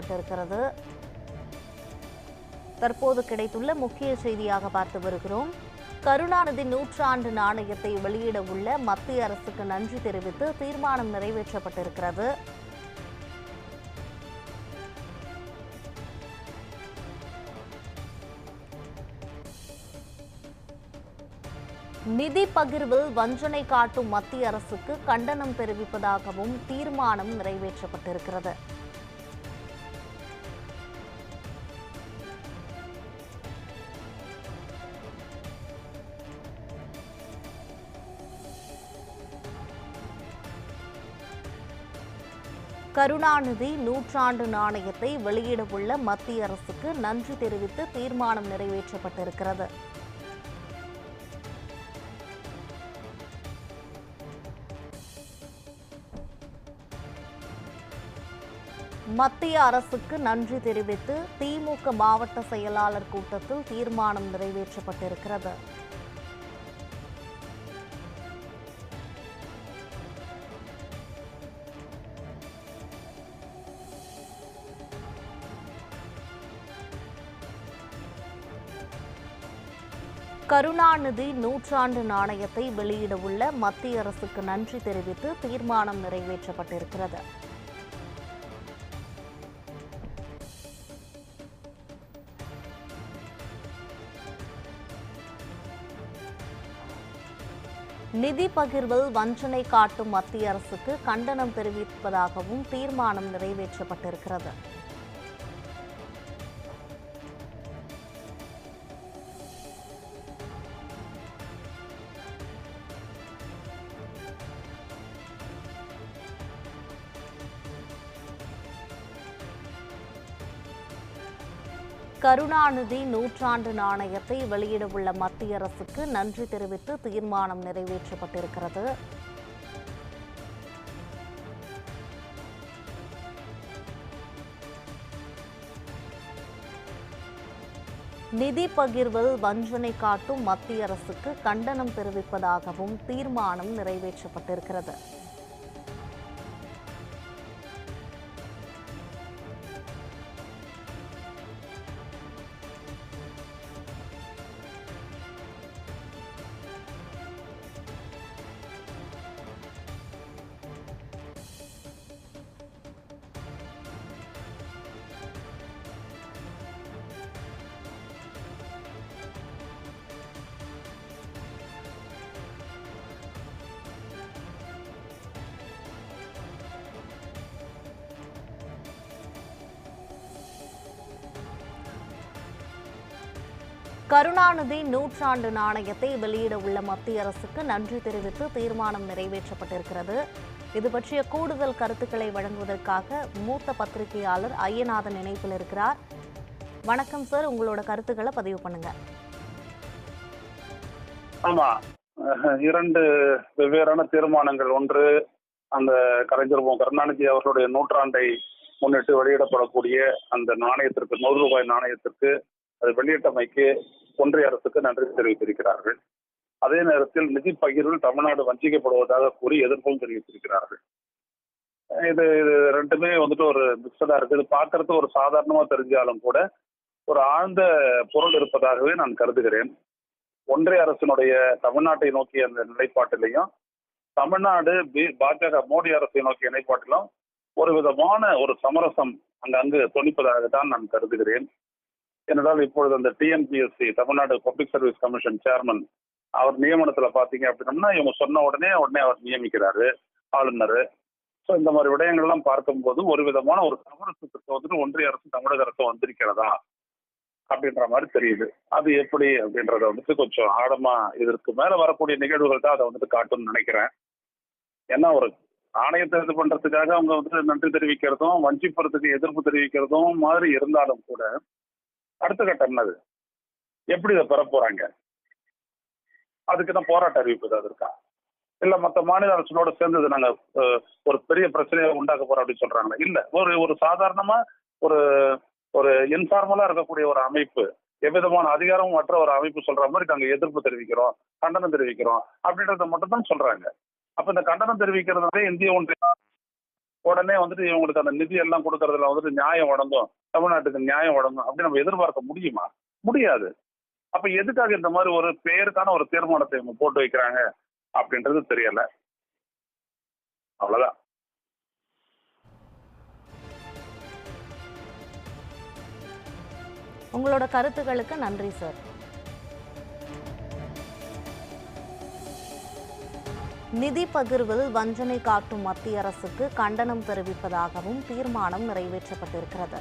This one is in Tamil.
நிறைவேற்றப்பட்டிருக்கிறது. தற்போது கிடைத்துள்ள முக்கிய செய்தியாக பார்த்து வருகிறோம். கருணாநிதி நூற்றாண்டு நாணயத்தை வெளியிட உள்ள மத்திய அரசுக்கு நன்றி தெரிவித்து தீர்மானம் நிறைவேற்றப்பட்டிருக்கிறது. நிதி பகிர்வில் வஞ்சனை காட்டும் மத்திய அரசுக்கு கண்டனம் தெரிவிப்பதாகவும் தீர்மானம் நிறைவேற்றப்பட்டிருக்கிறது. கருணாநிதி நூற்றாண்டு நாணயத்தை வெளியிடவுள்ள மத்திய அரசுக்கு நன்றி தெரிவித்து தீர்மானம் நிறைவேற்றப்பட்டிருக்கிறது. மத்திய அரசுக்கு நன்றி தெரிவித்து திமுக மாவட்ட செயலாளர் கூட்டத்தில் தீர்மானம் நிறைவேற்றப்பட்டிருக்கிறது. கருணாநிதி நூற்றாண்டு நாணயத்தை வெளியிடவுள்ள மத்திய அரசுக்கு நன்றி தெரிவித்து தீர்மானம் நிறைவேற்றப்பட்டிருக்கிறது. நிதி பகிர்வில் வஞ்சனை காட்டும் மத்திய அரசுக்கு கண்டனம் தெரிவிப்பதாகவும் தீர்மானம் நிறைவேற்றப்பட்டிருக்கிறது. கருணாநிதி நூற்றாண்டு நாணயத்தை வெளியிடவுள்ள மத்திய அரசுக்கு நன்றி தெரிவித்து தீர்மானம் நிறைவேற்றப்பட்டிருக்கிறது. நிதி பகிர்வில் வஞ்சனை காட்டும் மத்திய அரசுக்கு கண்டனம் தெரிவிப்பதாகவும் தீர்மானம் நிறைவேற்றப்பட்டிருக்கிறது. கருணாநிதி நூற்றாண்டு நாணயத்தை வெளியிட உள்ள மத்திய அரசுக்கு நன்றி தெரிவித்து தீர்மானம் நிறைவேற்றப்பட்டிருக்கிறது. இது பற்றிய கூடுதல் கருத்துக்களை வழங்குவதற்காக மூத்த பத்திரிகையாளர் ஐயநாதன் இணைப்பில் இருக்கிறார். வணக்கம் சார், உங்களோட கருத்துக்களை பதிவு பண்ணுங்க. ஆமா, இரண்டு வெவ்வேறான தீர்மானங்கள். ஒன்று, அந்த கலைஞர் கருணாநிதி அவர்களுடைய நூற்றாண்டை முன்னிட்டு வெளியிடப்படக்கூடிய அந்த நாணயத்திற்கு, 100 ரூபாய் நாணயத்திற்கு அது வெளியிட்டமைக்கு ஒன்றிய அரசுக்கு நன்றி தெரிவித்திருக்கிறார்கள். அதே நேரத்தில் நிதி பகிர்வில் தமிழ்நாடு வஞ்சிக்கப்படுவதாக கூறி எதிர்ப்பும் தெரிவித்திருக்கிறார்கள். இது ரெண்டுமே ஒரு மிக்சடா இருக்கு. இது பார்க்கறது ஒரு சாதாரணமா தெரிஞ்சாலும் கூட ஒரு ஆழ்ந்த பொருள் இருப்பதாகவே நான் கருதுகிறேன். ஒன்றிய அரசினுடைய தமிழ்நாட்டை நோக்கிய அந்த நிலைப்பாட்டிலையும், தமிழ்நாடு பாஜக மோடி அரசை நோக்கிய நிலைப்பாட்டிலும் ஒரு விதமான ஒரு சமரசம் அங்கு தொனிப்பதாக தான் நான் கருதுகிறேன். ஏனென்றால் இப்பொழுது அந்த TNPSC, Tamil Nadu public service commission chairman, அவர் நியமனத்துல பாத்தீங்க அப்படின்னம்னா இவங்க சொன்ன உடனே அவர் நியமிக்கிறாரு ஆளுநர். ஸோ இந்த மாதிரி விடயங்கள்லாம் பார்க்கும்போது ஒரு விதமான ஒரு சமரசத்துக்கு ஒன்றிய அரசு தமிழக அரசு வந்திருக்கிறதா அப்படின்ற மாதிரி தெரியுது. அது எப்படி அப்படின்றத கொஞ்சம் ஆழமா இதற்கு மேல வரக்கூடிய நிகழ்வுகள் தான் அதை காட்டும்னு நினைக்கிறேன். ஏன்னா ஒரு நாணயத்தை இது பண்றதுக்காக அவங்க நன்றி தெரிவிக்கிறதும் வஞ்சிப்பறதுக்கு எதிர்ப்பு தெரிவிக்கிறதும் மாதிரி இருந்தாலும் கூட அடுத்த கட்டம் என்னது, எப்படி இதை பெற போறாங்க? அதுக்கு தான் போராட்ட அறிவிப்பு ஏதாவது இருக்கா? இல்ல மற்ற மாநில அரசோட சேர்ந்தது நாங்க ஒரு பெரிய பிரச்சனையை உண்டாக்க போறோம் அப்படின்னு சொல்றாங்க. இல்ல, ஒரு சாதாரணமா ஒரு ஒரு இன்ஃபார்மலா இருக்கக்கூடிய ஒரு அமைப்பு, எவ்விதமான அதிகாரமும் மற்ற ஒரு அமைப்பு சொல்ற மாதிரி நாங்க எதிர்ப்பு தெரிவிக்கிறோம், கண்டனம் தெரிவிக்கிறோம் அப்படின்றத மட்டும் தான் சொல்றாங்க. அப்ப இந்த கண்டனம் தெரிவிக்கிறதுனாலே இந்திய ஒன்றிய உடனே வந்துட்டு இவங்களுக்கு அந்த நிதி எல்லாம் கொடுக்கறதுல வந்துட்டு நியாயம் வழங்கும், தமிழ்நாட்டுக்கு நியாயம் வழங்கும் அப்படி நம்ம எதிர்பார்க்க முடியுமா? முடியாது. அப்ப எதுக்காக இந்த மாதிரி ஒரு பெயருக்கான ஒரு தீர்மானத்தை இவங்க போட்டு வைக்கிறாங்க அப்படின்றது தெரியல. அவ்வளவுதான். உங்களோட கருத்துக்களுக்கு நன்றி சார். நிதி பகிர்வில் வஞ்சனை காட்டும் மத்திய அரசுக்கு கண்டனம் தெரிவிப்பதாகவும் தீர்மானம் நிறைவேற்றப்பட்டிருக்கிறது.